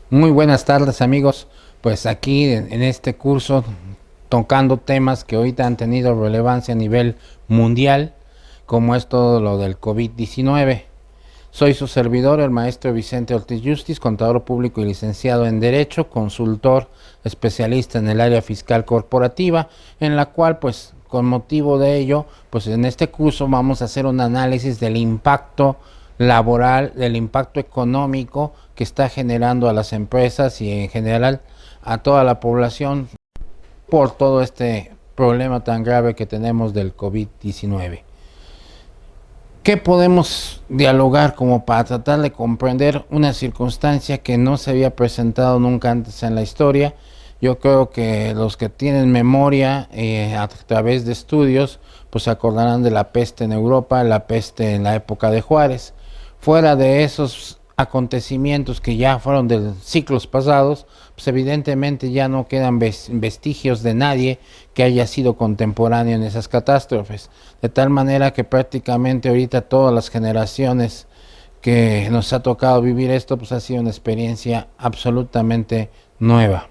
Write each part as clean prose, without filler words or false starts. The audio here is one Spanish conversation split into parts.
Muy buenas tardes amigos, pues aquí en este curso tocando temas que ahorita han tenido relevancia a nivel mundial, como es todo lo del COVID-19. Soy su servidor, el maestro Vicente Ortiz Justis, contador público y licenciado en Derecho, consultor especialista en el área fiscal corporativa, en la cual pues con motivo de ello, pues en este curso vamos a hacer un análisis del impacto laboral, del impacto económico que está generando a las empresas y en general a toda la población por todo este problema tan grave que tenemos del COVID-19. ¿Qué podemos dialogar como para tratar de comprender una circunstancia que no se había presentado nunca antes en la historia? Yo creo que los que tienen memoria a través de estudios, pues se acordarán de la peste en Europa, la peste en la época de Juárez. Fuera de esos acontecimientos que ya fueron de ciclos pasados, pues evidentemente ya no quedan vestigios de nadie que haya sido contemporáneo en esas catástrofes, de tal manera que prácticamente ahorita todas las generaciones que nos ha tocado vivir esto, pues ha sido una experiencia absolutamente nueva.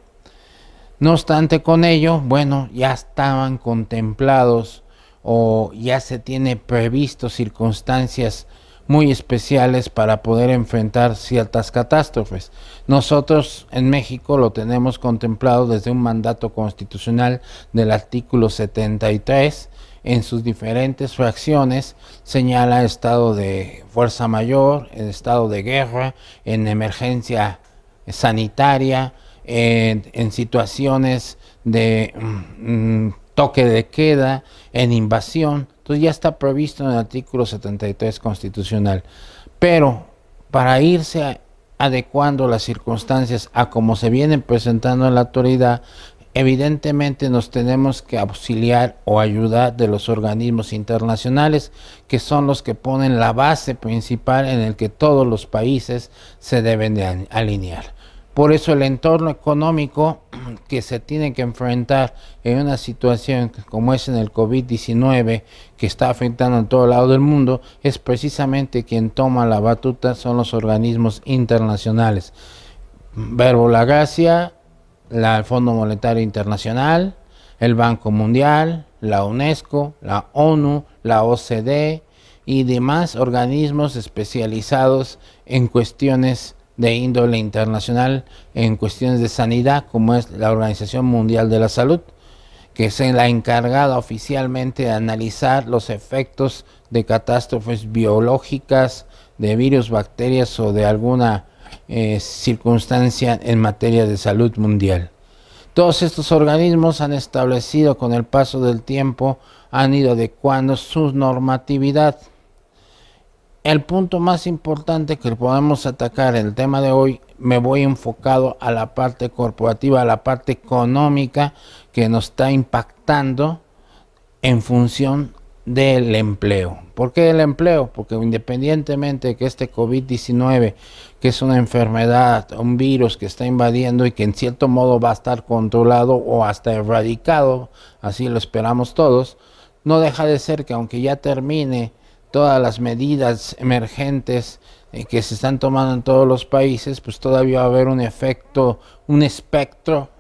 No obstante con ello, bueno, ya estaban contemplados o ya se tiene previsto circunstancias muy especiales para poder enfrentar ciertas catástrofes. Nosotros en México lo tenemos contemplado desde un mandato constitucional del artículo 73, en sus diferentes fracciones señala estado de fuerza mayor, estado de guerra, en emergencia sanitaria, en situaciones de toque de queda, en invasión. Entonces ya está previsto en el artículo 73 constitucional. Pero para irse adecuando las circunstancias a como se vienen presentando en la actualidad, evidentemente nos tenemos que auxiliar o ayudar de los organismos internacionales, que son los que ponen la base principal en el que todos los países se deben de alinear. Por eso el entorno económico que se tiene que enfrentar en una situación como es en el COVID-19, que está afectando en todo lado del mundo, es precisamente quien toma la batuta, son los organismos internacionales. Verbo la Gracia, el Fondo Monetario Internacional, el Banco Mundial, la UNESCO, la ONU, la OCDE y demás organismos especializados en cuestiones de índole internacional, en cuestiones de sanidad, como es la Organización Mundial de la Salud, que es la encargada oficialmente de analizar los efectos de catástrofes biológicas, de virus, bacterias o de alguna circunstancia en materia de salud mundial. Todos estos organismos han establecido con el paso del tiempo, han ido adecuando su normatividad. El punto más importante que podemos atacar en el tema de hoy, me voy enfocado a la parte corporativa, a la parte económica que nos está impactando en función del empleo. ¿Por qué el empleo? Porque independientemente de que este COVID-19, que es una enfermedad, un virus que está invadiendo y que en cierto modo va a estar controlado o hasta erradicado, así lo esperamos todos, no deja de ser que aunque ya termine todas las medidas emergentes que se están tomando en todos los países, pues todavía va a haber un efecto, un espectro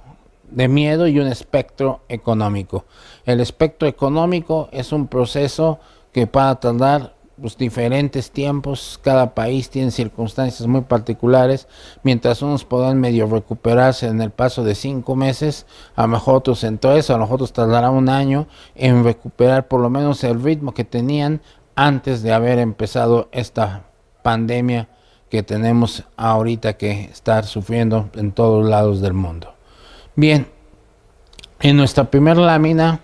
de miedo y un espectro económico. El espectro económico es un proceso que va a tardar pues, diferentes tiempos, cada país tiene circunstancias muy particulares, mientras unos puedan medio recuperarse en el paso de 5 meses, a lo mejor otros en 3, a lo mejor otros tardará un año en recuperar por lo menos el ritmo que tenían antes de haber empezado esta pandemia que tenemos ahorita que estar sufriendo en todos lados del mundo. Bien, en nuestra primera lámina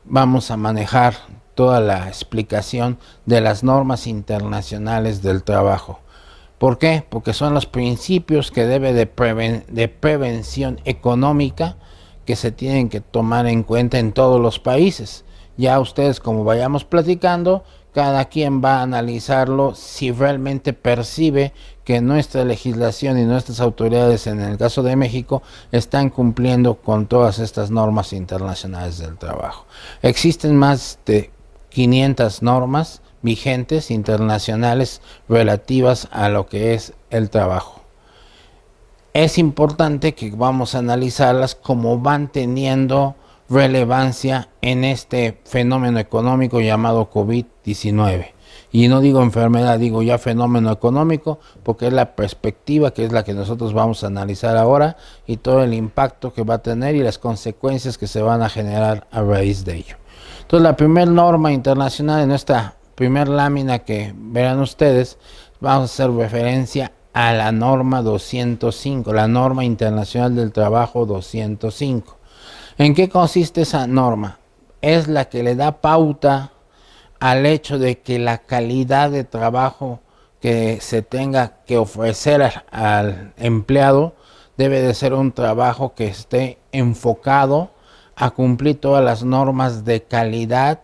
vamos a manejar toda la explicación de las normas internacionales del trabajo. ¿Por qué? Porque son los principios que debe de prevención económica que se tienen que tomar en cuenta en todos los países. Ya ustedes, como vayamos platicando, cada quien va a analizarlo si realmente percibe que nuestra legislación y nuestras autoridades, en el caso de México, están cumpliendo con todas estas normas internacionales del trabajo. Existen más de 500 normas vigentes internacionales relativas a lo que es el trabajo. es importante que vamos a analizarlas como van teniendo relevancia en este fenómeno económico llamado COVID-19. Y no digo enfermedad, digo ya fenómeno económico, porque es la perspectiva que es la que nosotros vamos a analizar ahora y todo el impacto que va a tener y las consecuencias que se van a generar a raíz de ello. Entonces, la primera norma internacional en esta primera lámina que verán ustedes, vamos a hacer referencia a la norma 205, la norma internacional del trabajo 205. ¿En qué consiste esa norma? Es la que le da pauta al hecho de que la calidad de trabajo que se tenga que ofrecer al empleado debe de ser un trabajo que esté enfocado a cumplir todas las normas de calidad,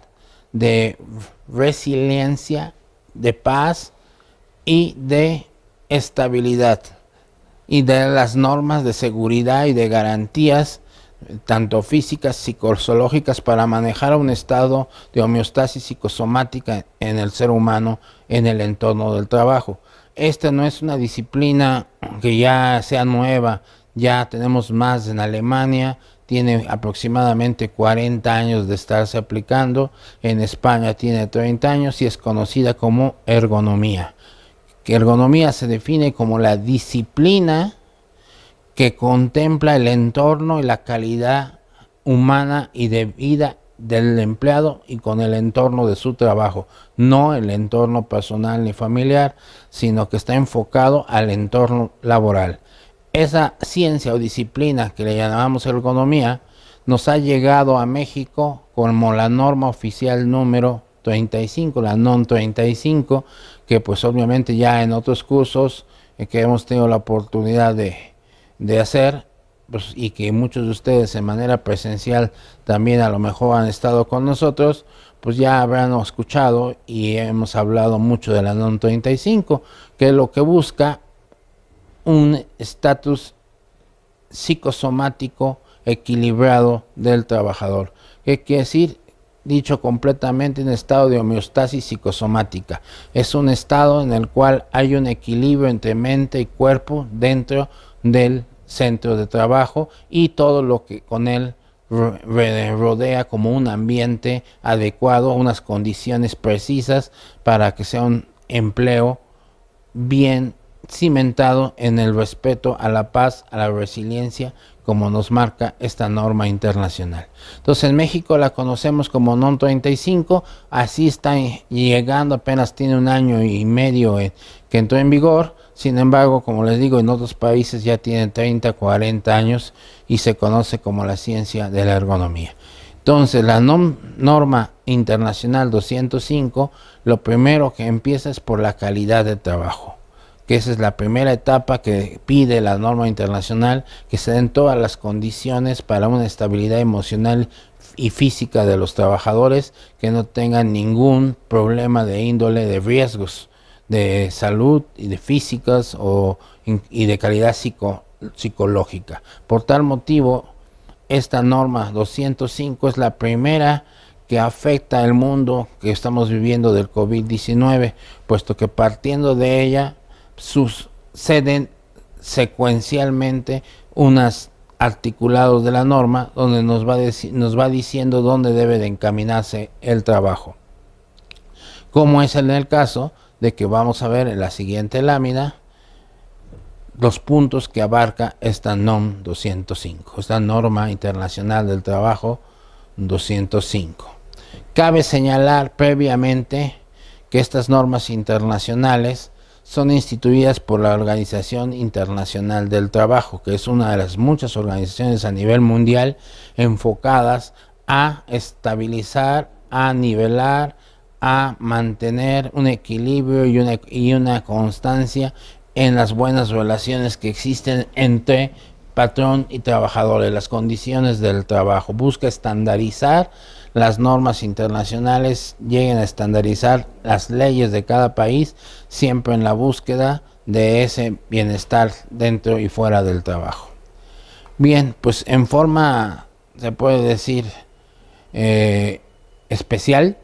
de resiliencia, de paz y de estabilidad, y de las normas de seguridad y de garantías tanto físicas, psicológicas, para manejar un estado de homeostasis psicosomática en el ser humano en el entorno del trabajo. Esta no es una disciplina que ya sea nueva, ya tenemos más en Alemania, tiene aproximadamente 40 años de estarse aplicando, en España tiene 30 años y es conocida como ergonomía. Que ergonomía se define como la disciplina que contempla el entorno y la calidad humana y de vida del empleado y con el entorno de su trabajo, no el entorno personal ni familiar, sino que está enfocado al entorno laboral. Esa ciencia o disciplina que le llamamos ergonomía nos ha llegado a México como la norma oficial número 35, la NOM 35, que pues obviamente ya en otros cursos que hemos tenido la oportunidad de hacer, pues, y que muchos de ustedes en manera presencial también a lo mejor han estado con nosotros, pues ya habrán escuchado y hemos hablado mucho de la NOM 35, que es lo que busca un estatus psicosomático equilibrado del trabajador. ¿Qué quiere decir? Dicho completamente, un estado de homeostasis psicosomática. Es un estado en el cual hay un equilibrio entre mente y cuerpo dentro del centro de trabajo y todo lo que con él rodea como un ambiente adecuado, unas condiciones precisas para que sea un empleo bien cimentado en el respeto a la paz, a la resiliencia, como nos marca esta norma internacional. Entonces en México la conocemos como NOM 35, así está llegando, apenas tiene un año y medio que entró en vigor. Sin embargo, como les digo, en otros países ya tiene 30, 40 años y se conoce como la ciencia de la ergonomía. Entonces, la norma internacional 205, lo primero que empieza es por la calidad de trabajo, que esa es la primera etapa que pide la norma internacional, que se den todas las condiciones para una estabilidad emocional y física de los trabajadores, que no tengan ningún problema de índole de riesgos de salud y de físicas y de calidad psicológica. Por tal motivo, esta norma 205 es la primera que afecta al mundo que estamos viviendo del COVID-19, puesto que partiendo de ella suceden secuencialmente unos articulados de la norma donde nos va diciendo dónde debe de encaminarse el trabajo. Como es en el caso de que vamos a ver en la siguiente lámina los puntos que abarca esta NOM 205, esta norma internacional del trabajo 205. Cabe señalar previamente que estas normas internacionales son instituidas por la Organización Internacional del Trabajo, que es una de las muchas organizaciones a nivel mundial enfocadas a estabilizar, a nivelar, a mantener un equilibrio y una constancia en las buenas relaciones que existen entre patrón y trabajadores, las condiciones del trabajo. Busca estandarizar las normas internacionales, lleguen a estandarizar las leyes de cada país, siempre en la búsqueda de ese bienestar dentro y fuera del trabajo. Bien, pues en forma, se puede decir, especial,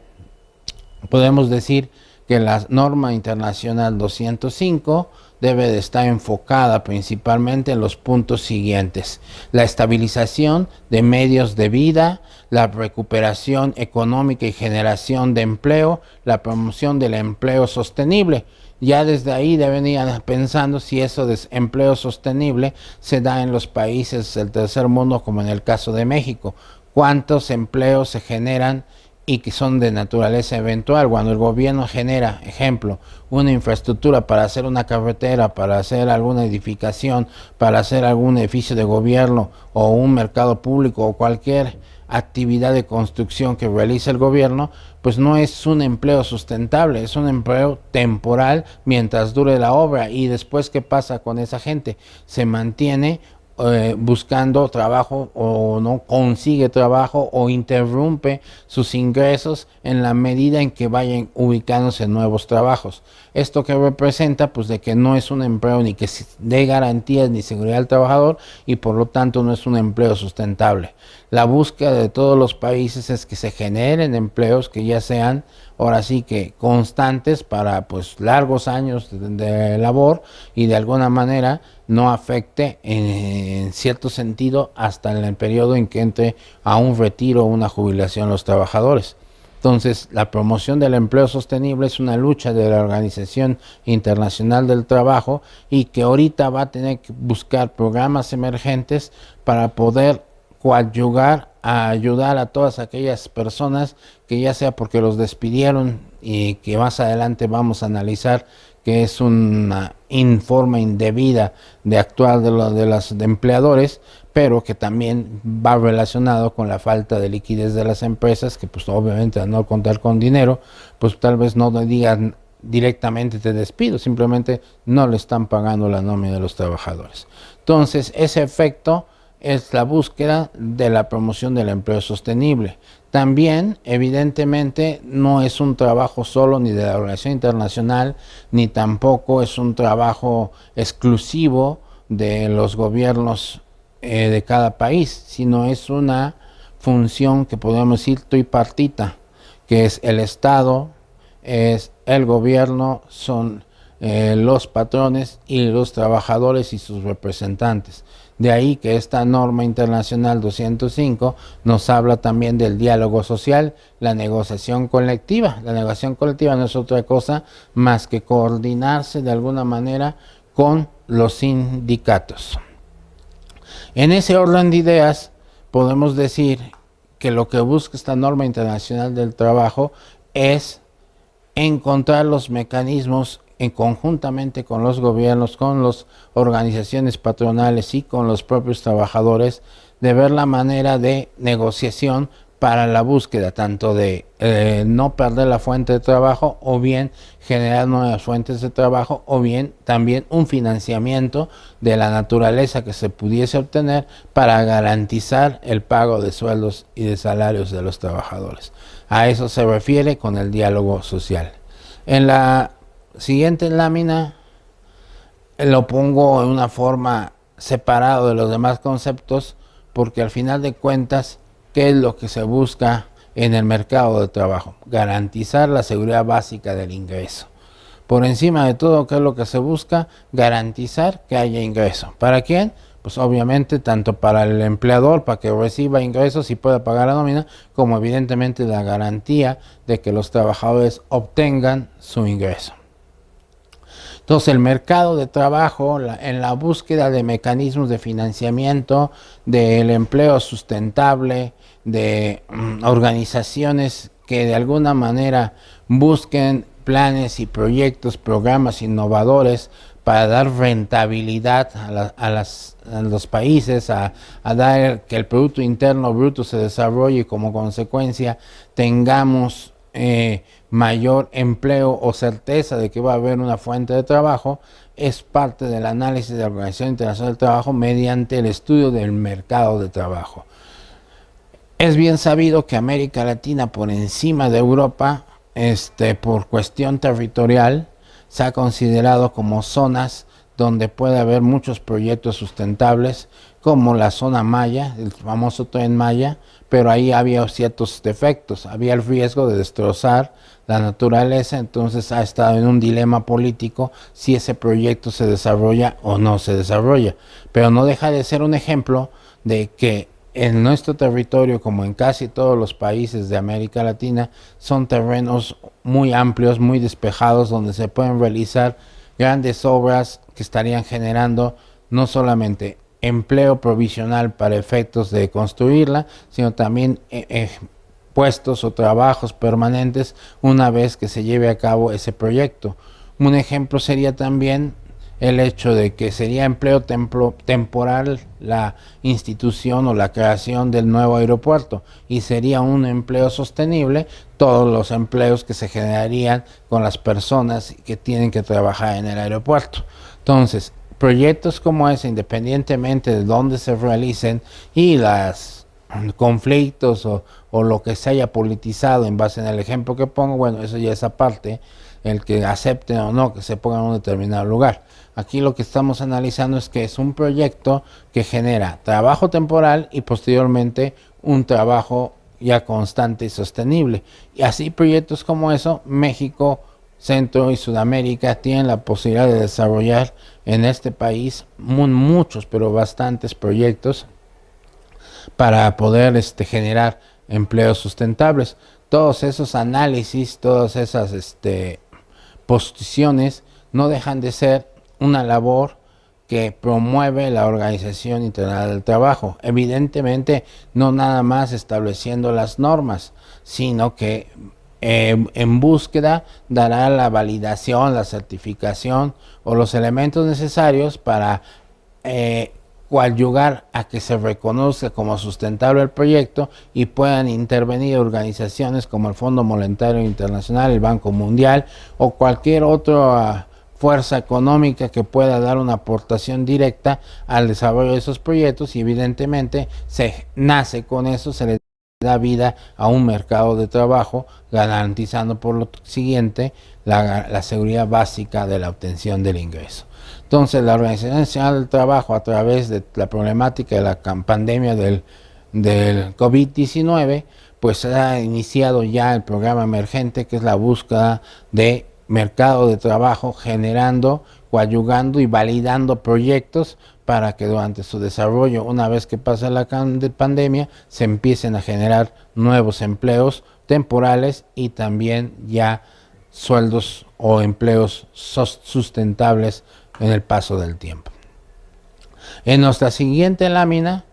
podemos decir que la norma internacional 205 debe de estar enfocada principalmente en los puntos siguientes: la estabilización de medios de vida, la recuperación económica y generación de empleo, la promoción del empleo sostenible. Ya desde ahí deben ir pensando si eso de empleo sostenible se da en los países del tercer mundo, como en el caso de México. ¿Cuántos empleos se generan y que son de naturaleza eventual? Cuando el gobierno genera, ejemplo, una infraestructura para hacer una carretera, para hacer alguna edificación, para hacer algún edificio de gobierno o un mercado público o cualquier actividad de construcción que realiza el gobierno, pues no es un empleo sustentable, es un empleo temporal mientras dure la obra. Y después, ¿qué pasa con esa gente? Se mantiene buscando trabajo, o no consigue trabajo, o interrumpe sus ingresos en la medida en que vayan ubicándose en nuevos trabajos. Esto que representa, pues, de que no es un empleo ni que dé garantías ni seguridad al trabajador, y por lo tanto no es un empleo sustentable. La búsqueda de todos los países es que se generen empleos que ya sean, ahora sí que constantes para pues largos años de labor, y de alguna manera no afecte en cierto sentido hasta en el periodo en que entre a un retiro o una jubilación los trabajadores. Entonces, la promoción del empleo sostenible es una lucha de la Organización Internacional del Trabajo, y que ahorita va a tener que buscar programas emergentes para poder coadyuvar a ayudar a todas aquellas personas que, ya sea porque los despidieron, y que más adelante vamos a analizar que es una forma indebida de actuar de los empleadores, pero que también va relacionado con la falta de liquidez de las empresas, que pues obviamente al no contar con dinero, pues tal vez no digan directamente te despido, simplemente no le están pagando la nómina de los trabajadores. Entonces, ese efecto es la búsqueda de la promoción del empleo sostenible. También, evidentemente, no es un trabajo solo ni de la Organización Internacional, ni tampoco es un trabajo exclusivo de los gobiernos de cada país, sino es una función que podemos decir tripartita, que es el Estado, es el gobierno, son los patrones y los trabajadores y sus representantes. De ahí que esta norma internacional 205 nos habla también del diálogo social, la negociación colectiva. La negociación colectiva no es otra cosa más que coordinarse de alguna manera con los sindicatos. En ese orden de ideas, podemos decir que lo que busca esta norma internacional del trabajo es encontrar los mecanismos conjuntamente con los gobiernos, con las organizaciones patronales y con los propios trabajadores, de ver la manera de negociación para la búsqueda tanto de no perder la fuente de trabajo, o bien generar nuevas fuentes de trabajo, o bien también un financiamiento de la naturaleza que se pudiese obtener para garantizar el pago de sueldos y de salarios de los trabajadores. A eso se refiere con el diálogo social. En la siguiente lámina lo pongo en una forma separado de los demás conceptos, porque al final de cuentas, ¿qué es lo que se busca en el mercado de trabajo? Garantizar la seguridad básica del ingreso. Por encima de todo, ¿qué es lo que se busca? Garantizar que haya ingreso. ¿Para quién? Pues obviamente tanto para el empleador, para que reciba ingresos y pueda pagar la nómina, como evidentemente la garantía de que los trabajadores obtengan su ingreso. Entonces, el mercado de trabajo, en la búsqueda de mecanismos de financiamiento, del empleo sustentable, de organizaciones que de alguna manera busquen planes y proyectos, programas innovadores para dar rentabilidad a los países, a dar que el Producto Interno Bruto se desarrolle y como consecuencia tengamos mayor empleo o certeza de que va a haber una fuente de trabajo, es parte del análisis de la Organización Internacional del Trabajo mediante el estudio del mercado de trabajo. Es bien sabido que América Latina, por encima de Europa, por cuestión territorial, se ha considerado como zonas donde puede haber muchos proyectos sustentables, como la zona Maya, el famoso Tren Maya, pero ahí había ciertos defectos, había el riesgo de destrozar la naturaleza, entonces ha estado en un dilema político si ese proyecto se desarrolla o no se desarrolla, pero no deja de ser un ejemplo de que en nuestro territorio, como en casi todos los países de América Latina, son terrenos muy amplios, muy despejados, donde se pueden realizar grandes obras que estarían generando no solamente empleo provisional para efectos de construirla, sino también puestos o trabajos permanentes una vez que se lleve a cabo ese proyecto. Un ejemplo sería también el hecho de que sería empleo temporal la institución o la creación del nuevo aeropuerto, y sería un empleo sostenible todos los empleos que se generarían con las personas que tienen que trabajar en el aeropuerto. Entonces, proyectos como ese, independientemente de dónde se realicen y los conflictos o lo que se haya politizado en base en el ejemplo que pongo, bueno, eso ya es aparte, el que acepten o no que se ponga en un determinado lugar. Aquí lo que estamos analizando es que es un proyecto que genera trabajo temporal y posteriormente un trabajo ya constante y sostenible. Y así proyectos como eso, México, Centro y Sudamérica tienen la posibilidad de desarrollar en este país muchos, pero bastantes proyectos para poder generar empleos sustentables. Todos esos análisis, todas esas posiciones no dejan de ser una labor que promueve la Organización Internacional del Trabajo. Evidentemente, no nada más estableciendo las normas, sino que en búsqueda dará la validación, la certificación o los elementos necesarios para coadyugar a que se reconozca como sustentable el proyecto y puedan intervenir organizaciones como el Fondo Monetario Internacional, el Banco Mundial o cualquier otra fuerza económica que pueda dar una aportación directa al desarrollo de esos proyectos, y evidentemente se nace con eso, se le da vida a un mercado de trabajo, garantizando por lo siguiente la seguridad básica de la obtención del ingreso. Entonces, la Organización Nacional del Trabajo, a través de la problemática de la pandemia del COVID-19, pues ha iniciado ya el programa emergente, que es la búsqueda de mercado de trabajo, generando, coadyugando y validando proyectos para que durante su desarrollo, una vez que pase la pandemia, se empiecen a generar nuevos empleos temporales y también ya sueldos o empleos sustentables en el paso del tiempo. En nuestra siguiente lámina,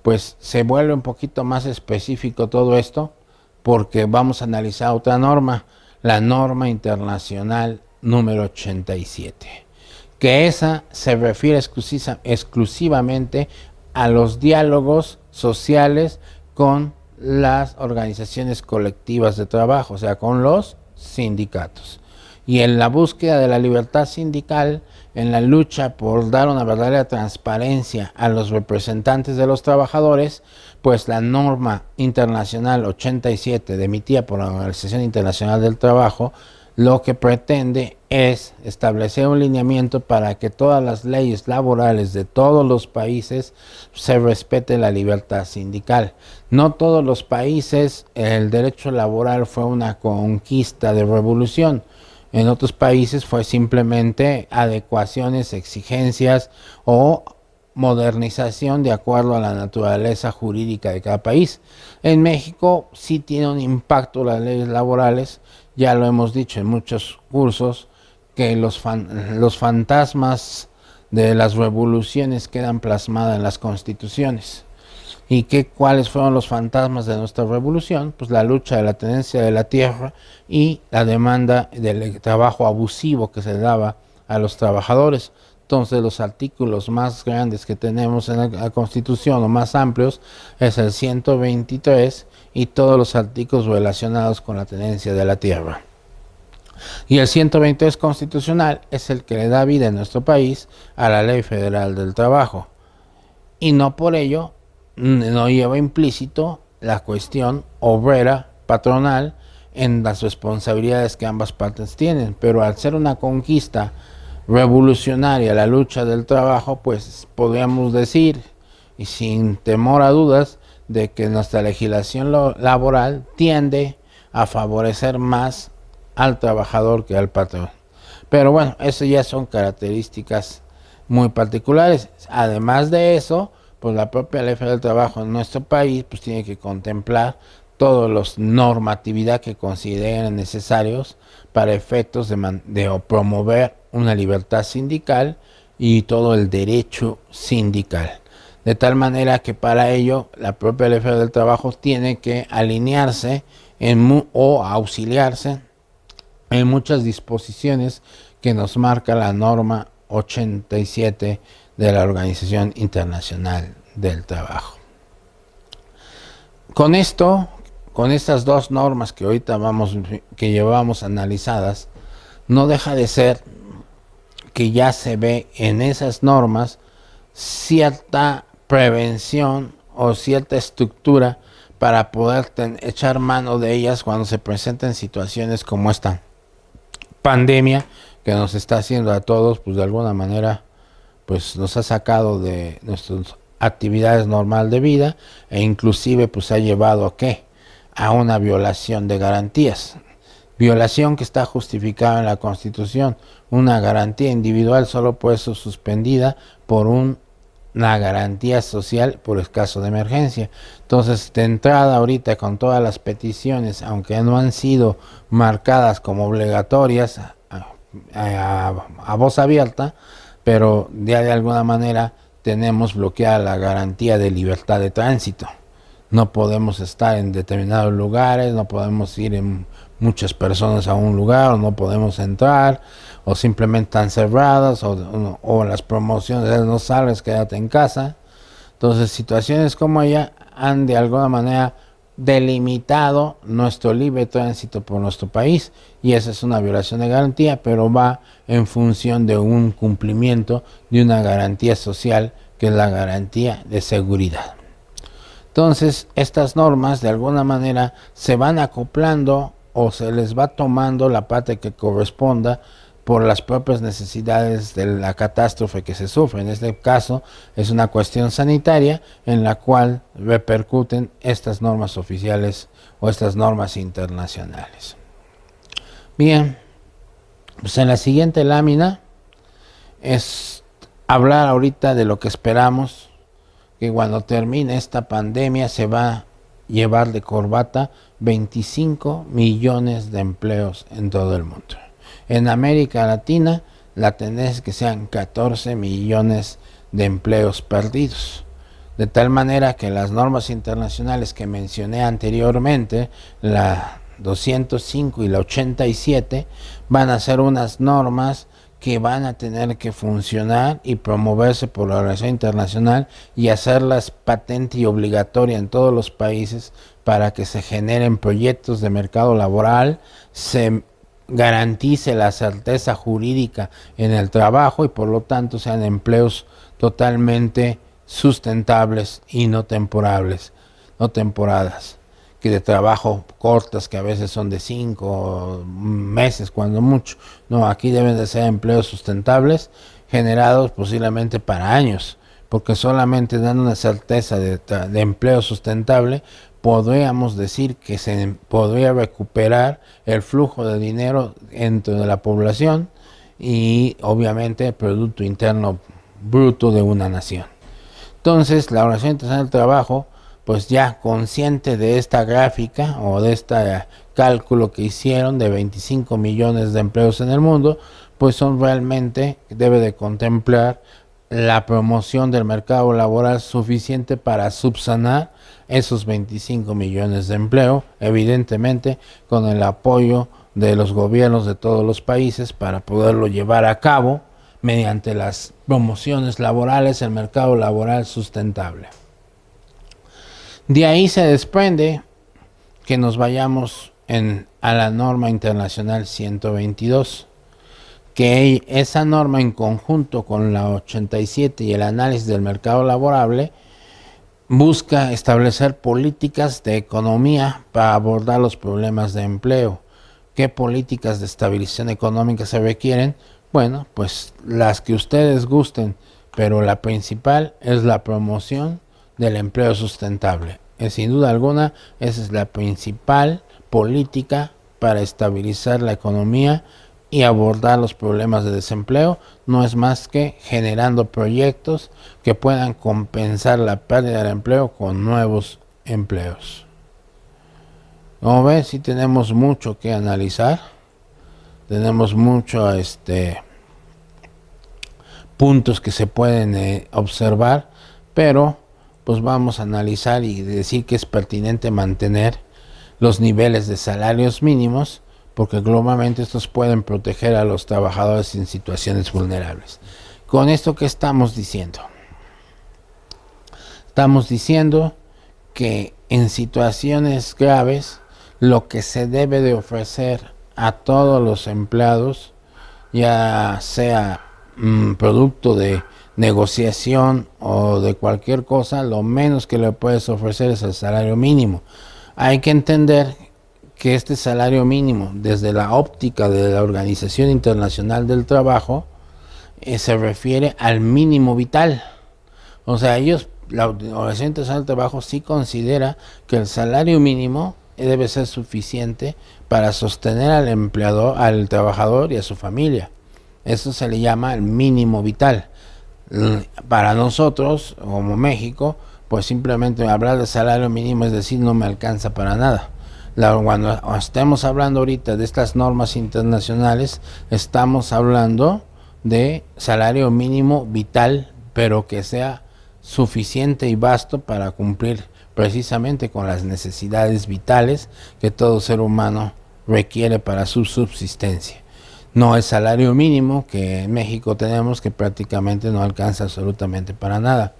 pues se vuelve un poquito más específico todo esto, porque vamos a analizar otra norma, la norma internacional número 87, que esa se refiere exclusivamente a los diálogos sociales con las organizaciones colectivas de trabajo, o sea, con los sindicatos. Y en la búsqueda de la libertad sindical, en la lucha por dar una verdadera transparencia a los representantes de los trabajadores, pues la norma internacional 87, emitida por la Organización Internacional del Trabajo, lo que pretende es establecer un lineamiento para que todas las leyes laborales de todos los países se respete la libertad sindical. No todos los países el derecho laboral fue una conquista de revolución. En otros países fue simplemente adecuaciones, exigencias o modernización de acuerdo a la naturaleza jurídica de cada país. En México sí tiene un impacto las leyes laborales, ya lo hemos dicho en muchos cursos, que los fantasmas de las revoluciones quedan plasmadas en las constituciones. ¿Y cuáles fueron los fantasmas de nuestra revolución? Pues la lucha de la tenencia de la tierra y la demanda del trabajo abusivo que se daba a los trabajadores. Entonces, los artículos más grandes que tenemos en la Constitución, o más amplios, es el 123 y todos los artículos relacionados con la tenencia de la tierra. Y el 123 constitucional es el que le da vida en nuestro país a la Ley Federal del Trabajo. Y no por ello no lleva implícito la cuestión obrera, patronal, en las responsabilidades que ambas partes tienen, pero al ser una conquista revolucionaria la lucha del trabajo, pues podríamos decir, y sin temor a dudas, de que nuestra legislación laboral tiende a favorecer más al trabajador que al patrón. Pero bueno, eso ya son características muy particulares. Además de eso, pues la propia ley federal del trabajo en nuestro país pues tiene que contemplar toda la normatividad que consideren necesarios para efectos de promover una libertad sindical y todo el derecho sindical. De tal manera que para ello la propia ley federal del trabajo tiene que alinearse o auxiliarse en muchas disposiciones que nos marca la norma 87 de la Organización Internacional del Trabajo. Con esto, con estas dos normas que ahorita que llevamos analizadas, no deja de ser que ya se ve en esas normas cierta prevención o cierta estructura para poder echar mano de ellas cuando se presenten situaciones como esta pandemia que nos está haciendo a todos, pues de alguna manera, pues nos ha sacado de nuestras actividades normal de vida e inclusive pues ha llevado a ¿qué? A una violación de garantías. Violación que está justificada en la Constitución. Una garantía individual solo puede ser suspendida por una garantía social por caso de emergencia. Entonces, de entrada ahorita con todas las peticiones, aunque no han sido marcadas como obligatorias a voz abierta, pero ya de alguna manera tenemos bloqueada la garantía de libertad de tránsito. No podemos estar en determinados lugares, no podemos ir en muchas personas a un lugar, o no podemos entrar, o simplemente están cerradas, o las promociones no sales, quédate en casa. Entonces, situaciones como ella han de alguna manera delimitado nuestro libre tránsito por nuestro país, y esa es una violación de garantía, pero va en función de un cumplimiento de una garantía social, que es la garantía de seguridad. Entonces, estas normas de alguna manera se van acoplando o se les va tomando la parte que corresponda por las propias necesidades de la catástrofe que se sufre. En este caso es una cuestión sanitaria en la cual repercuten estas normas oficiales o estas normas internacionales. Bien, pues en la siguiente lámina es hablar ahorita de lo que esperamos que cuando termine esta pandemia se va a llevar de corbata 25 millones de empleos en todo el mundo. En América Latina la tendencia es que sean 14 millones de empleos perdidos. De tal manera que las normas internacionales que mencioné anteriormente, la 205 y la 87, van a ser unas normas que van a tener que funcionar y promoverse por la Organización Internacional y hacerlas patente y obligatoria en todos los países para que se generen proyectos de mercado laboral, se garantice la certeza jurídica en el trabajo y por lo tanto sean empleos totalmente sustentables y no temporadas, que de trabajo cortas que a veces son de 5 meses cuando mucho. No, aquí deben de ser empleos sustentables generados posiblemente para años, porque solamente dando una certeza de empleo sustentable podríamos decir que se podría recuperar el flujo de dinero dentro de la población y obviamente el Producto Interno Bruto de una nación. Entonces la Organización Internacional del Trabajo, pues ya consciente de esta gráfica o de este cálculo que hicieron de 25 millones de empleos en el mundo, pues son realmente, debe de contemplar la promoción del mercado laboral suficiente para subsanar esos 25 millones de empleo, evidentemente con el apoyo de los gobiernos de todos los países para poderlo llevar a cabo mediante las promociones laborales, el mercado laboral sustentable. De ahí se desprende que nos vayamos a la norma internacional 122, que esa norma en conjunto con la 87 y el análisis del mercado laborable busca establecer políticas de economía para abordar los problemas de empleo. ¿Qué políticas de estabilización económica se requieren? Bueno, pues las que ustedes gusten, pero la principal es la promoción del empleo sustentable. Sin duda alguna, esa es la principal política para estabilizar la economía y abordar los problemas de desempleo. No es más que generando proyectos que puedan compensar la pérdida del empleo con nuevos empleos. Como ven, sí tenemos mucho que analizar, tenemos mucho puntos que se pueden observar, pero pues vamos a analizar y decir que es pertinente mantener los niveles de salarios mínimos, porque globalmente estos pueden proteger a los trabajadores en situaciones vulnerables. Con esto, ¿qué estamos diciendo? Estamos diciendo que en situaciones graves lo que se debe de ofrecer a todos los empleados, ya sea producto de negociación o de cualquier cosa, lo menos que le puedes ofrecer es el salario mínimo. Hay que entender que este salario mínimo, desde la óptica de la Organización Internacional del Trabajo, se refiere al mínimo vital. O sea, la Organización Internacional del Trabajo sí considera que el salario mínimo debe ser suficiente para sostener al empleador, al trabajador y a su familia. Eso se le llama el mínimo vital. Para nosotros, como México, pues simplemente hablar de salario mínimo es decir, no me alcanza para nada. Cuando estemos hablando ahorita de estas normas internacionales, estamos hablando de salario mínimo vital, pero que sea suficiente y vasto para cumplir precisamente con las necesidades vitales que todo ser humano requiere para su subsistencia. No el salario mínimo que en México tenemos, que prácticamente no alcanza absolutamente para nada.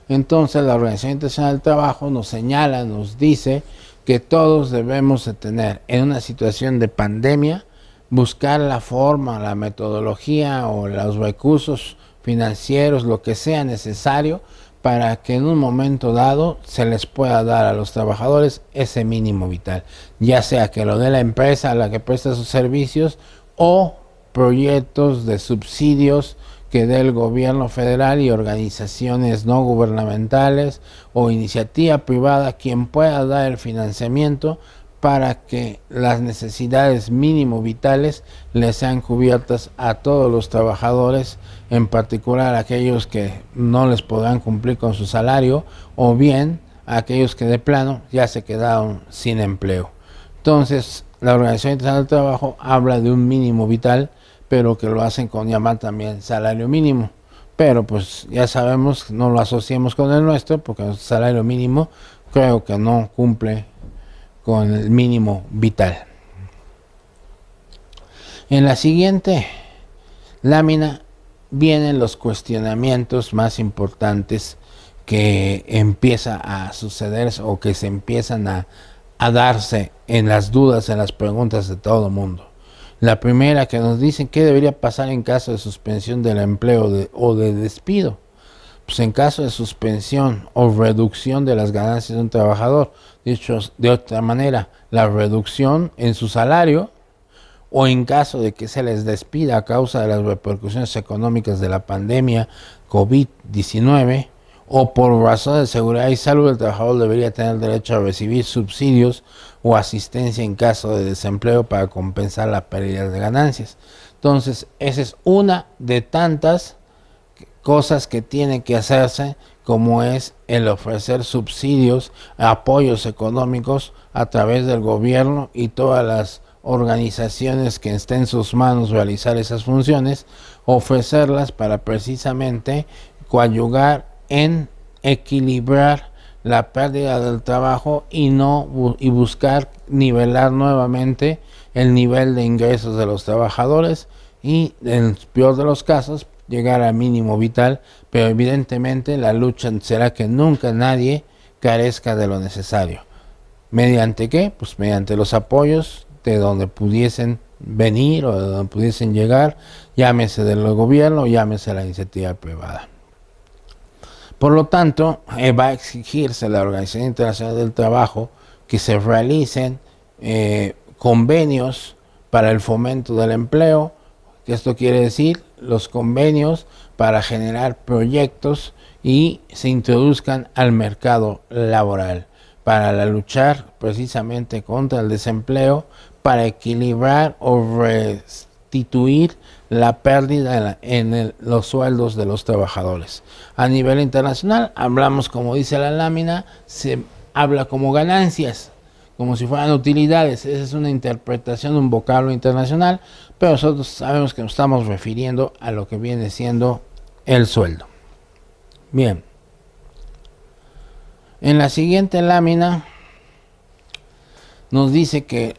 Entonces la Organización Internacional del Trabajo nos señala, nos dice que todos debemos de tener en una situación de pandemia, buscar la forma, la metodología o los recursos financieros, lo que sea necesario para que en un momento dado se les pueda dar a los trabajadores ese mínimo vital, ya sea que lo dé la empresa a la que presta sus servicios o proyectos de subsidios que dé el gobierno federal y organizaciones no gubernamentales o iniciativa privada, quien pueda dar el financiamiento para que las necesidades mínimo vitales les sean cubiertas a todos los trabajadores, en particular a aquellos que no les podrán cumplir con su salario o bien a aquellos que de plano ya se quedaron sin empleo. Entonces, la Organización Internacional del Trabajo habla de un mínimo vital, pero que lo hacen con llamar también salario mínimo. Pero pues ya sabemos, no lo asociemos con el nuestro, porque el salario mínimo creo que no cumple con el mínimo vital. En la siguiente lámina vienen los cuestionamientos más importantes que empieza a suceder o que se empiezan a darse en las dudas, en las preguntas de todo el mundo. La primera, que nos dicen qué debería pasar en caso de suspensión del empleo o de despido. Pues en caso de suspensión o reducción de las ganancias de un trabajador, dicho de otra manera, la reducción en su salario, o en caso de que se les despida a causa de las repercusiones económicas de la pandemia COVID-19, o por razones de seguridad y salud, el trabajador debería tener derecho a recibir subsidios o asistencia en caso de desempleo para compensar la pérdida de ganancias. Entonces, esa es una de tantas cosas que tiene que hacerse, como es el ofrecer subsidios, apoyos económicos a través del gobierno y todas las organizaciones que estén en sus manos realizar esas funciones, ofrecerlas para precisamente coadyuvar en equilibrar la pérdida del trabajo y buscar nivelar nuevamente el nivel de ingresos de los trabajadores y, en el peor de los casos, llegar al mínimo vital, pero evidentemente la lucha será que nunca nadie carezca de lo necesario. ¿Mediante qué? Pues mediante los apoyos de donde pudiesen venir o de donde pudiesen llegar, llámese del gobierno o llámese la iniciativa privada. Por lo tanto, va a exigirse a la Organización Internacional del Trabajo que se realicen convenios para el fomento del empleo, que esto quiere decir los convenios para generar proyectos y se introduzcan al mercado laboral para luchar precisamente contra el desempleo, para equilibrar o restituir la pérdida en los sueldos de los trabajadores. A nivel internacional hablamos, como dice la lámina, se habla como ganancias, como si fueran utilidades. Esa es una interpretación de un vocablo internacional, pero nosotros sabemos que nos estamos refiriendo a lo que viene siendo el sueldo. Bien. En la siguiente lámina nos dice que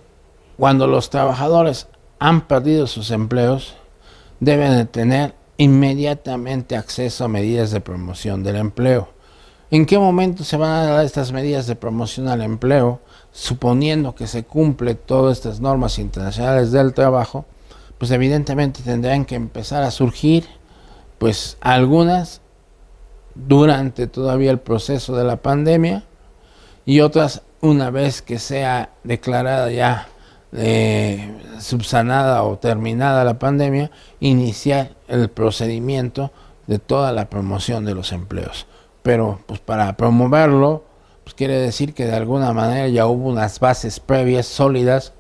cuando los trabajadores han perdido sus empleos, deben de tener inmediatamente acceso a medidas de promoción del empleo. ¿En qué momento se van a dar estas medidas de promoción al empleo? Suponiendo que se cumplen todas estas normas internacionales del trabajo, pues evidentemente tendrán que empezar a surgir, pues algunas durante todavía el proceso de la pandemia y otras una vez que sea declarada ya subsanada o terminada la pandemia, iniciar el procedimiento de toda la promoción de los empleos. Pero pues para promoverlo, pues quiere decir que de alguna manera ya hubo unas bases previas sólidas,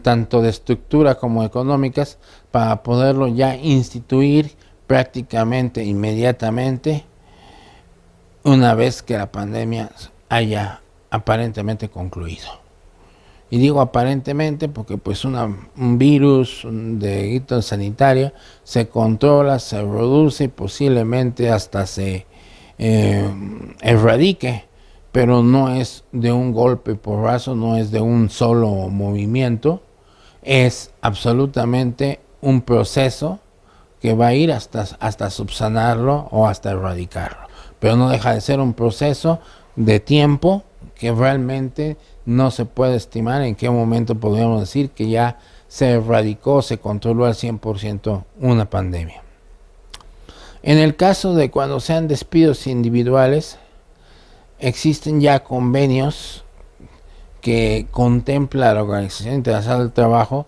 tanto de estructura como económicas, para poderlo ya instituir prácticamente inmediatamente una vez que la pandemia haya aparentemente concluido. Y digo aparentemente porque pues un virus de gripe sanitaria se controla, se reduce y posiblemente hasta se erradique, pero no es de un golpe porrazo, no es de un solo movimiento, es absolutamente un proceso que va a ir hasta subsanarlo o hasta erradicarlo, pero no deja de ser un proceso de tiempo que realmente no se puede estimar en qué momento podríamos decir que ya se erradicó, se controló al 100% una pandemia. En el caso de cuando sean despidos individuales, existen ya convenios que contempla la Organización Internacional del Trabajo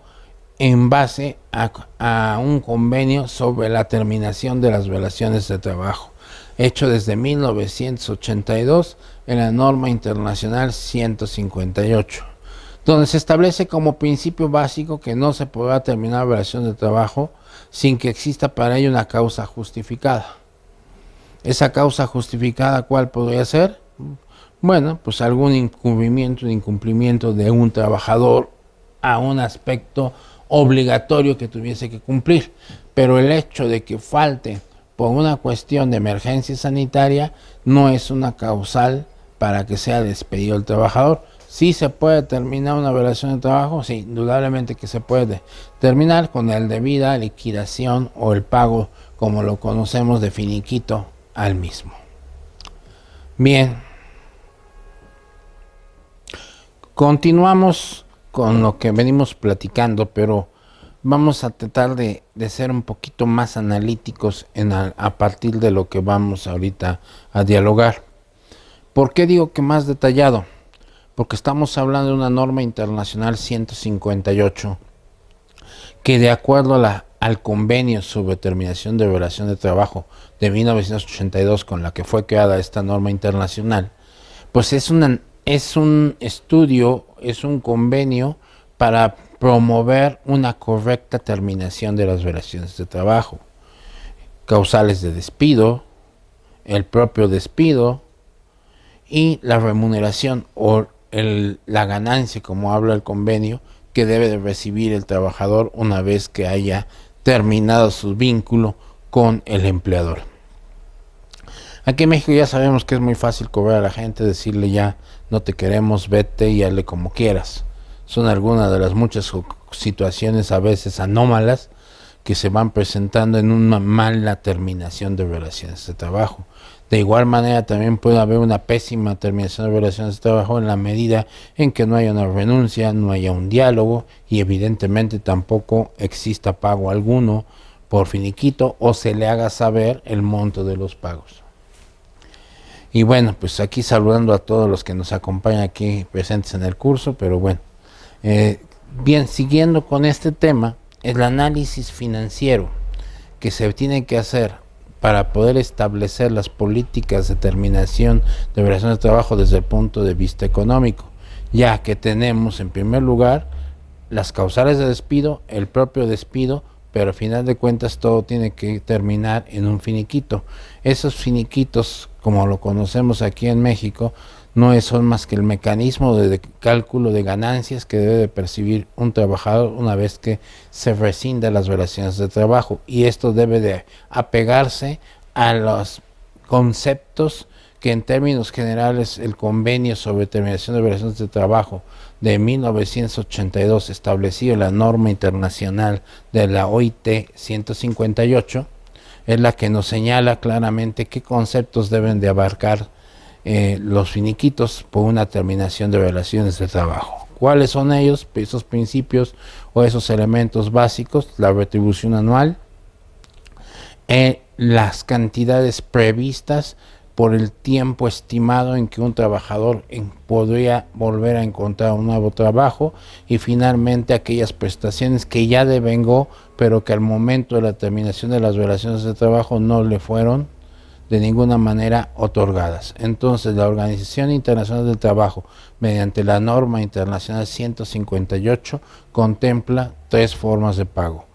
en base a un convenio sobre la terminación de las relaciones de trabajo, hecho desde 1982 en la norma internacional 158, donde se establece como principio básico que no se podrá terminar la relación de trabajo sin que exista para ello una causa justificada. ¿Esa causa justificada cuál podría ser? Bueno, pues algún incumplimiento de un trabajador a un aspecto obligatorio que tuviese que cumplir, pero el hecho de que falte por una cuestión de emergencia sanitaria no es una causal para que sea despedido el trabajador. ¿Sí se puede terminar una relación de trabajo? Sí, indudablemente que se puede terminar con la debida liquidación o el pago, como lo conocemos, de finiquito al mismo. Bien, continuamos con lo que venimos platicando, pero vamos a tratar de ser un poquito más analíticos a partir de lo que vamos ahorita a dialogar. ¿Por qué digo que más detallado? Porque estamos hablando de una norma internacional 158 que, de acuerdo al convenio sobre terminación de relación de trabajo de 1982, con la que fue creada esta norma internacional, pues es un estudio, es un convenio para promover una correcta terminación de las relaciones de trabajo, causales de despido, el propio despido y la remuneración o la ganancia, como habla el convenio, que debe de recibir el trabajador una vez que haya terminado su vínculo con el empleador. Aquí en México ya sabemos que es muy fácil cobrar a la gente, decirle ya no te queremos, vete y hazle como quieras. Son algunas de las muchas situaciones a veces anómalas que se van presentando en una mala terminación de relaciones de trabajo. De igual manera también puede haber una pésima terminación de relaciones de trabajo en la medida en que no haya una renuncia, no haya un diálogo y evidentemente tampoco exista pago alguno por finiquito o se le haga saber el monto de los pagos. Y bueno, pues aquí saludando a todos los que nos acompañan aquí presentes en el curso, pero bueno, bien, siguiendo con este tema, el análisis financiero que se tiene que hacer para poder establecer las políticas de terminación de relaciones de trabajo desde el punto de vista económico, ya que tenemos en primer lugar las causales de despido, el propio despido, pero al final de cuentas todo tiene que terminar en un finiquito. Esos finiquitos, como lo conocemos aquí en México, no son más que el mecanismo de cálculo de ganancias que debe de percibir un trabajador una vez que se rescinda las relaciones de trabajo, y esto debe de apegarse a los conceptos que en términos generales el convenio sobre terminación de relaciones de trabajo de 1982 estableció la norma internacional de la OIT 158, es la que nos señala claramente qué conceptos deben de abarcar los finiquitos por una terminación de relaciones de trabajo. ¿Cuáles son ellos? Esos principios o esos elementos básicos: la retribución anual, las cantidades previstas por el tiempo estimado en que un trabajador podría volver a encontrar un nuevo trabajo, y finalmente aquellas prestaciones que ya devengó pero que al momento de la terminación de las relaciones de trabajo no le fueron de ninguna manera otorgadas. Entonces, la Organización Internacional del Trabajo, mediante la norma internacional 158, contempla tres formas de pago: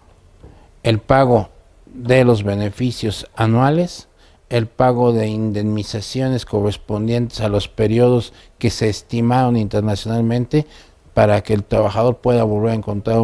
el pago de los beneficios anuales, el pago de indemnizaciones correspondientes a los periodos que se estimaron internacionalmente para que el trabajador pueda volver a encontrar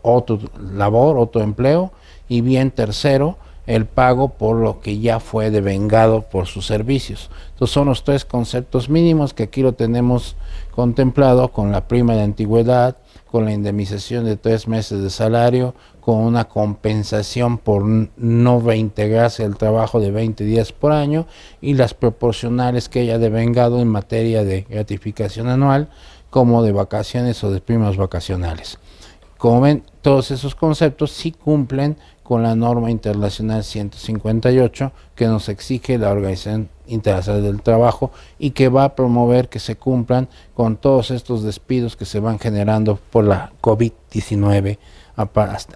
otro labor, otro empleo, y bien, tercero, el pago por lo que ya fue devengado por sus servicios. Entonces son los tres conceptos mínimos que aquí lo tenemos contemplado, con la prima de antigüedad, con la indemnización de 3 meses de salario, con una compensación por no reintegrarse al trabajo de 20 días por año, y las proporcionales que haya devengado en materia de gratificación anual, como de vacaciones o de primas vacacionales. Como ven, todos esos conceptos sí cumplen con la norma internacional 158 que nos exige la Organización Internacional del Trabajo, y que va a promover que se cumplan con todos estos despidos que se van generando por la COVID-19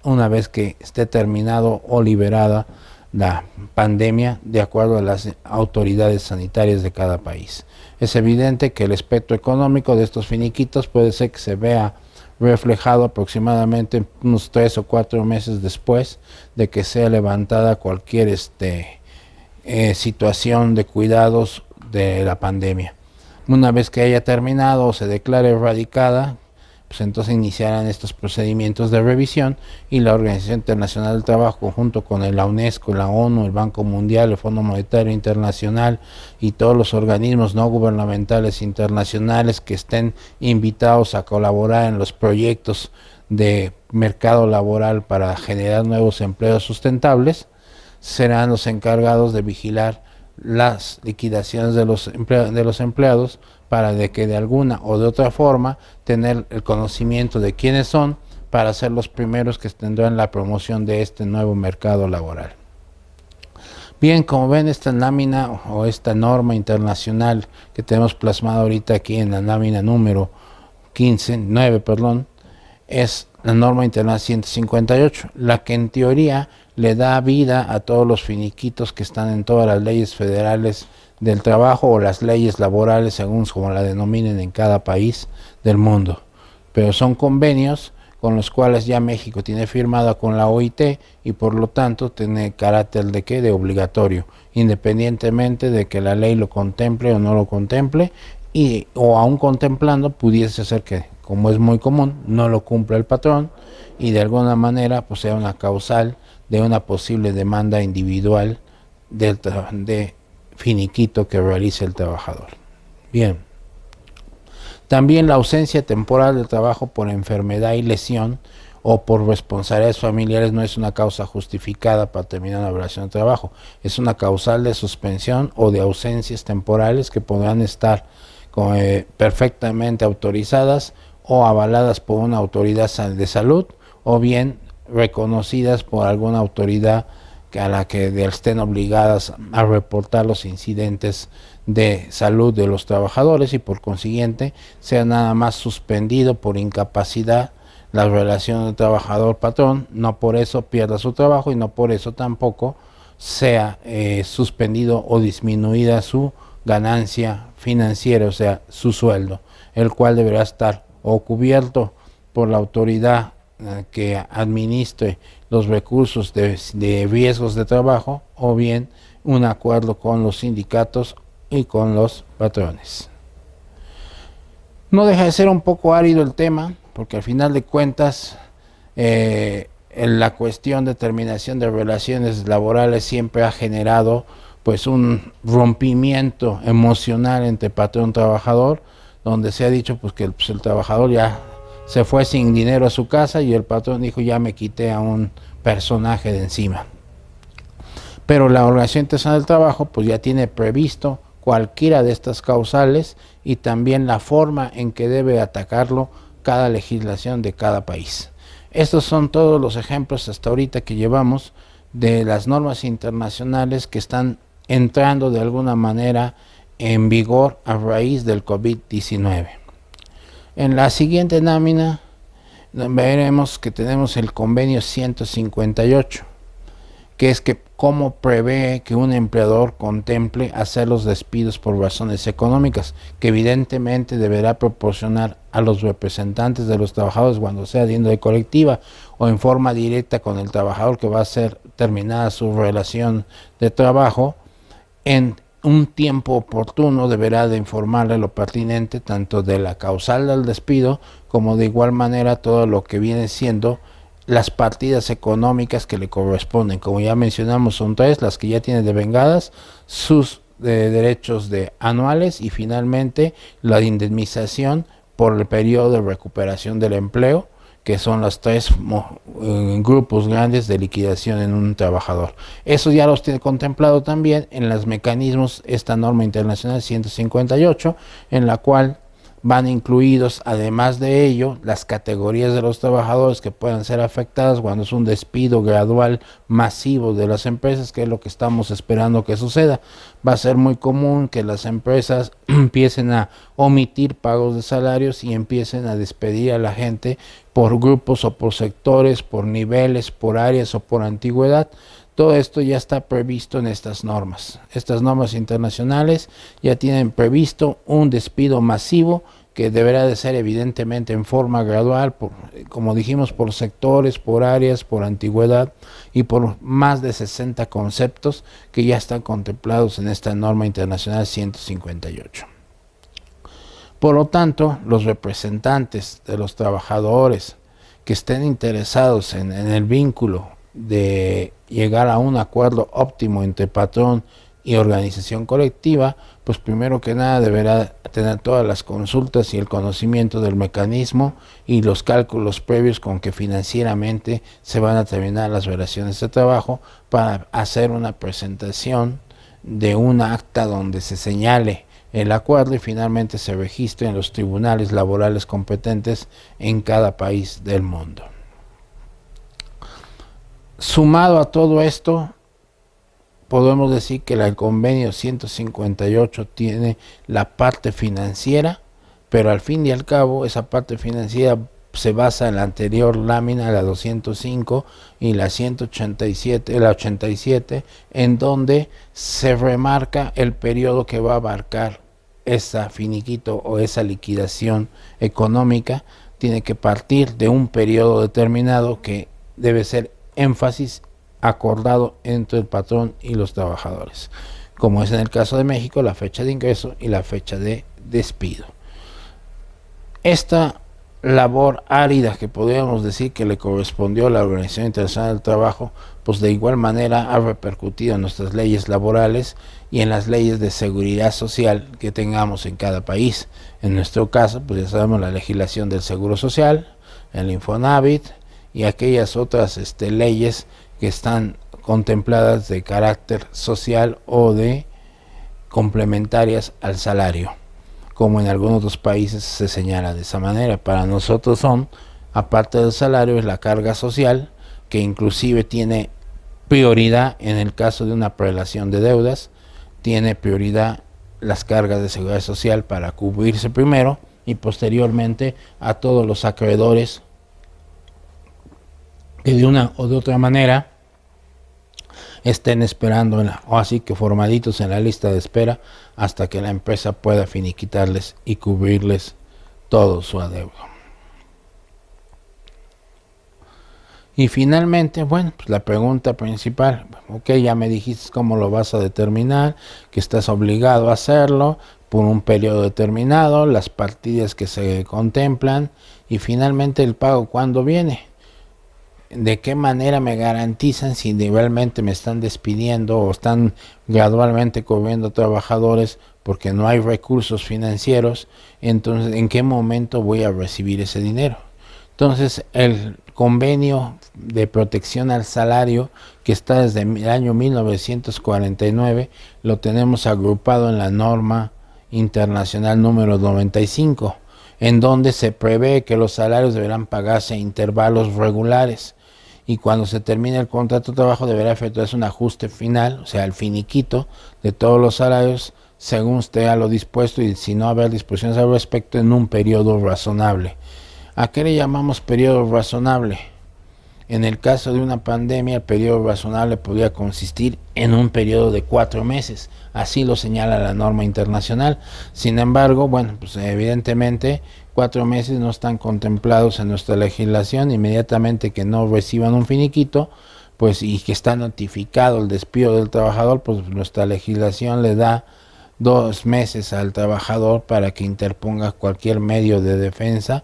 una vez que esté terminado o liberada la pandemia, de acuerdo a las autoridades sanitarias de cada país. Es evidente que el espectro económico de estos finiquitos puede ser que se vea reflejado aproximadamente unos 3 o 4 meses después de que sea levantada cualquier situación de cuidados de la pandemia. Una vez que haya terminado o se declare erradicada, pues entonces iniciarán estos procedimientos de revisión, y la Organización Internacional del Trabajo, junto con la UNESCO, la ONU, el Banco Mundial, el Fondo Monetario Internacional y todos los organismos no gubernamentales internacionales que estén invitados a colaborar en los proyectos de mercado laboral para generar nuevos empleos sustentables, serán los encargados de vigilar las liquidaciones de los empleados, para de que de alguna o de otra forma tener el conocimiento de quiénes son, para ser los primeros que tendrán la promoción de este nuevo mercado laboral. Bien, como ven, esta lámina o esta norma internacional que tenemos plasmada ahorita aquí en la lámina número 9, es la norma internacional 158, la que en teoría le da vida a todos los finiquitos que están en todas las leyes federales del trabajo o las leyes laborales, según como la denominen en cada país del mundo. Pero son convenios con los cuales ya México tiene firmada con la OIT, y por lo tanto tiene carácter de obligatorio, independientemente de que la ley lo contemple o no lo contemple, o aún contemplando pudiese ser que, como es muy común, no lo cumpla el patrón, y de alguna manera pues sea una causal de una posible demanda individual de finiquito que realice el trabajador. Bien. También la ausencia temporal del trabajo por enfermedad y lesión o por responsabilidades familiares no es una causa justificada para terminar una relación de trabajo. Es una causal de suspensión o de ausencias temporales que podrán estar perfectamente autorizadas o avaladas por una autoridad de salud, o bien reconocidas por alguna autoridad a la que estén obligadas a reportar los incidentes de salud de los trabajadores, y por consiguiente sea nada más suspendido por incapacidad la relación de trabajador-patrón, no por eso pierda su trabajo y no por eso tampoco sea suspendido o disminuida su ganancia financiera, o sea, su sueldo, el cual deberá estar o cubierto por la autoridad que administre los recursos de riesgos de trabajo, o bien un acuerdo con los sindicatos y con los patrones. No deja de ser un poco árido el tema, porque al final de cuentas en la cuestión de terminación de relaciones laborales siempre ha generado pues un rompimiento emocional entre patrón y trabajador, donde se ha dicho pues que el trabajador ya se fue sin dinero a su casa y el patrón dijo ya me quité a un personaje de encima. Pero la Organización Internacional del Trabajo pues ya tiene previsto cualquiera de estas causales y también la forma en que debe atacarlo cada legislación de cada país. Estos son todos los ejemplos hasta ahorita que llevamos de las normas internacionales que están entrando de alguna manera en vigor a raíz del COVID-19. En la siguiente lámina veremos que tenemos el convenio 158, que es que cómo prevé que un empleador contemple hacer los despidos por razones económicas, que evidentemente deberá proporcionar a los representantes de los trabajadores cuando sea de índole colectiva o en forma directa con el trabajador que va a ser terminada su relación de trabajo, en un tiempo oportuno deberá de informarle lo pertinente tanto de la causal del despido como de igual manera todo lo que viene siendo las partidas económicas que le corresponden. Como ya mencionamos, son tres las que ya tiene devengadas, sus derechos anuales y finalmente la indemnización por el periodo de recuperación del empleo, que son los tres grupos grandes de liquidación en un trabajador. Eso ya los tiene contemplado también en los mecanismos esta norma internacional 158, en la cual van incluidos, además de ello, las categorías de los trabajadores que puedan ser afectadas cuando es un despido gradual masivo de las empresas, que es lo que estamos esperando que suceda. Va a ser muy común que las empresas empiecen a omitir pagos de salarios y empiecen a despedir a la gente por grupos o por sectores, por niveles, por áreas o por antigüedad. Todo esto ya está previsto en estas normas. Estas normas internacionales ya tienen previsto un despido masivo que deberá de ser evidentemente en forma gradual, como dijimos, por sectores, por áreas, por antigüedad y por más de 60 conceptos que ya están contemplados en esta norma internacional 158. Por lo tanto, los representantes de los trabajadores que estén interesados en el vínculo de llegar a un acuerdo óptimo entre patrón y organización colectiva, pues primero que nada deberá tener todas las consultas y el conocimiento del mecanismo y los cálculos previos con que financieramente se van a terminar las relaciones de trabajo para hacer una presentación de un acta donde se señale el acuerdo y finalmente se registre en los tribunales laborales competentes en cada país del mundo. Sumado a todo esto, podemos decir que el convenio 158 tiene la parte financiera, pero al fin y al cabo esa parte financiera se basa en la anterior lámina, la 205 y la 187, la 87, en donde se remarca el periodo que va a abarcar esa finiquito o esa liquidación económica. Tiene que partir de un periodo determinado que debe ser énfasis acordado entre el patrón y los trabajadores, como es en el caso de México la fecha de ingreso y la fecha de despido. Esta labor árida que podríamos decir que le correspondió a la Organización Internacional del Trabajo, pues de igual manera ha repercutido en nuestras leyes laborales y en las leyes de seguridad social que tengamos en cada país. En nuestro caso, pues ya sabemos la legislación del Seguro Social, el Infonavit y aquellas otras leyes que están contempladas de carácter social o de complementarias al salario, como en algunos otros países se señala de esa manera. Para nosotros son, aparte del salario, es la carga social, que inclusive tiene prioridad en el caso de una prelación de deudas, tiene prioridad las cargas de seguridad social para cubrirse primero y posteriormente a todos los acreedores que de una o de otra manera estén esperando o así que formaditos en la lista de espera hasta que la empresa pueda finiquitarles y cubrirles todo su adeudo. Y finalmente, bueno, pues la pregunta principal, ok, ya me dijiste cómo lo vas a determinar, que estás obligado a hacerlo por un periodo determinado, las partidas que se contemplan y finalmente el pago cuándo viene. ¿De qué manera me garantizan si realmente me están despidiendo o están gradualmente cubriendo trabajadores porque no hay recursos financieros? Entonces, ¿en qué momento voy a recibir ese dinero? Entonces, el convenio de protección al salario que está desde el año 1949 lo tenemos agrupado en la norma internacional número 95, en donde se prevé que los salarios deberán pagarse a intervalos regulares y cuando se termine el contrato de trabajo deberá efectuarse un ajuste final, o sea, el finiquito de todos los salarios según esté a lo dispuesto y si no haber disposiciones al respecto en un periodo razonable. ¿A qué le llamamos periodo razonable? En el caso de una pandemia, el periodo razonable podría consistir en un periodo de 4 meses, así lo señala la norma internacional. Sin embargo, bueno, pues evidentemente 4 meses no están contemplados en nuestra legislación. Inmediatamente que no reciban un finiquito, pues y que está notificado el despido del trabajador, pues nuestra legislación le da 2 meses al trabajador para que interponga cualquier medio de defensa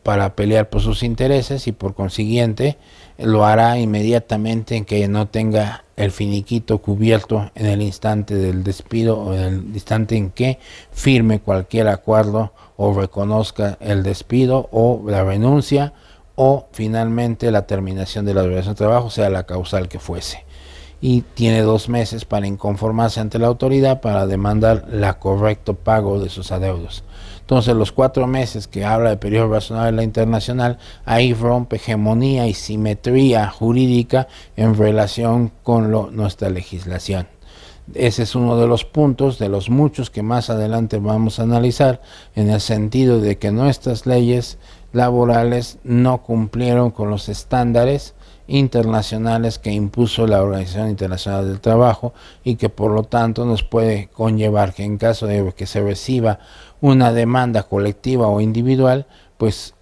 para pelear por sus intereses y por consiguiente lo hará inmediatamente en que no tenga el finiquito cubierto en el instante del despido o en el instante en que firme cualquier acuerdo o reconozca el despido o la renuncia o finalmente la terminación de la relación de trabajo, sea la causal que fuese. Y tiene 2 meses para inconformarse ante la autoridad para demandar el correcto pago de sus adeudos. Entonces los 4 meses que habla de periodo razonable en la internacional, ahí rompe hegemonía y simetría jurídica en relación con nuestra legislación. Ese es uno de los puntos, de los muchos que más adelante vamos a analizar, en el sentido de que nuestras leyes laborales no cumplieron con los estándares internacionales que impuso la Organización Internacional del Trabajo y que por lo tanto nos puede conllevar que en caso de que se reciba una demanda colectiva o individual, pues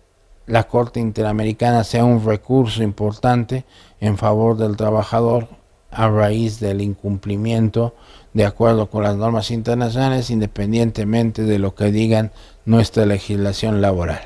la Corte Interamericana sea un recurso importante en favor del trabajador a raíz del incumplimiento de acuerdo con las normas internacionales, independientemente de lo que digan nuestra legislación laboral.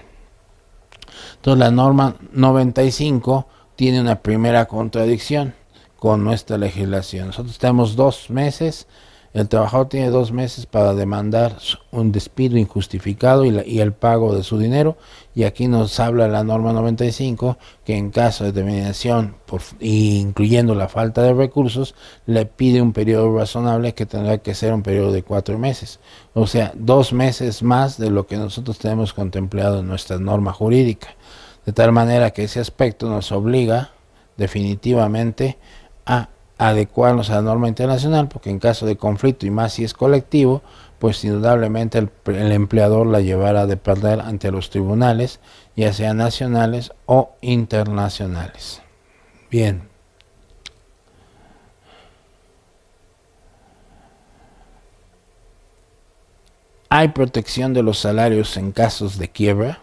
Entonces la norma 95 tiene una primera contradicción con nuestra legislación. Nosotros tenemos 2 meses, el trabajador tiene 2 meses para demandar un despido injustificado y el pago de su dinero, y aquí nos habla la norma 95 que en caso de terminación, incluyendo la falta de recursos, le pide un periodo razonable que tendrá que ser un periodo de 4 meses, o sea, 2 meses más de lo que nosotros tenemos contemplado en nuestra norma jurídica. De tal manera que ese aspecto nos obliga definitivamente a adecuarnos a la norma internacional, porque en caso de conflicto y más si es colectivo, pues indudablemente el empleador la llevará de perder ante los tribunales, ya sean nacionales o internacionales. Bien. ¿Hay protección de los salarios en casos de quiebra?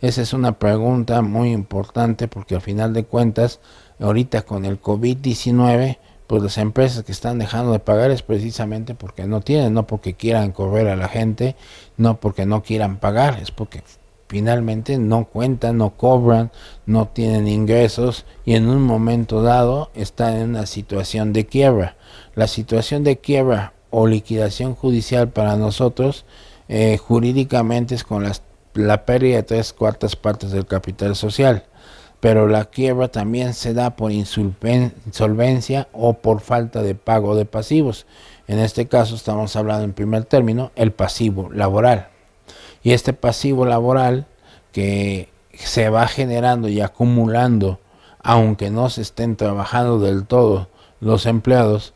Esa es una pregunta muy importante porque al final de cuentas, ahorita con el COVID-19, pues las empresas que están dejando de pagar es precisamente porque no tienen, no porque quieran correr a la gente, no porque no quieran pagar, es porque finalmente no cuentan, no cobran, no tienen ingresos y en un momento dado están en una situación de quiebra. La situación de quiebra o liquidación judicial para nosotros jurídicamente es con la pérdida de 3/4 partes del capital social, pero la quiebra también se da por insolvencia o por falta de pago de pasivos. En este caso estamos hablando en primer término el pasivo laboral, y este pasivo laboral que se va generando y acumulando aunque no se estén trabajando del todo los empleados,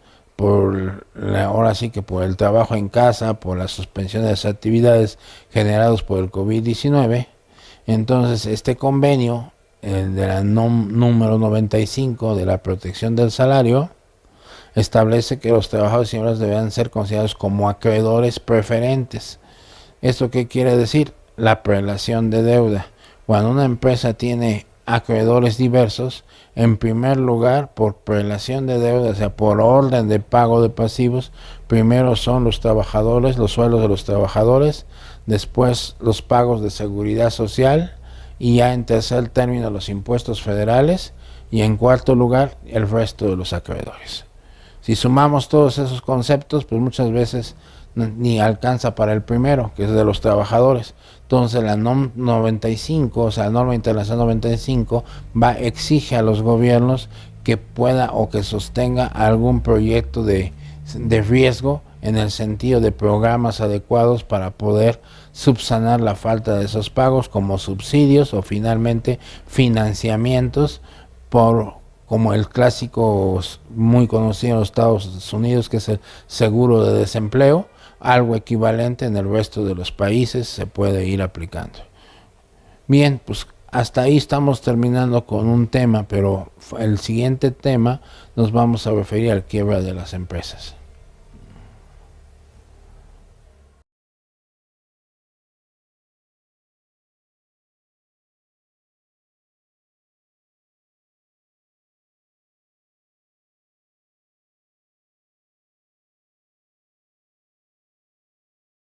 ahora sí que por el trabajo en casa, por la suspensión de las actividades generadas por el COVID-19, entonces este convenio de la número 95 de la protección del salario, establece que los trabajadores y empleados deberán ser considerados como acreedores preferentes. ¿Esto qué quiere decir? La prelación de deuda. Cuando una empresa tiene acreedores diversos, en primer lugar, por prelación de deuda, o sea, por orden de pago de pasivos, primero son los trabajadores, los sueldos de los trabajadores, después los pagos de seguridad social, y ya en tercer término los impuestos federales, y en cuarto lugar el resto de los acreedores. Si sumamos todos esos conceptos, pues muchas veces ni alcanza para el primero, que es de los trabajadores. Entonces la NOM 95, o sea, la norma internacional 95, exige a los gobiernos que pueda o que sostenga algún proyecto de riesgo en el sentido de programas adecuados para poder subsanar la falta de esos pagos, como subsidios o finalmente financiamientos como el clásico muy conocido en los Estados Unidos, que es el seguro de desempleo. Algo equivalente en el resto de los países se puede ir aplicando. Bien, pues hasta ahí estamos terminando con un tema, pero el siguiente tema nos vamos a referir al quiebre de las empresas.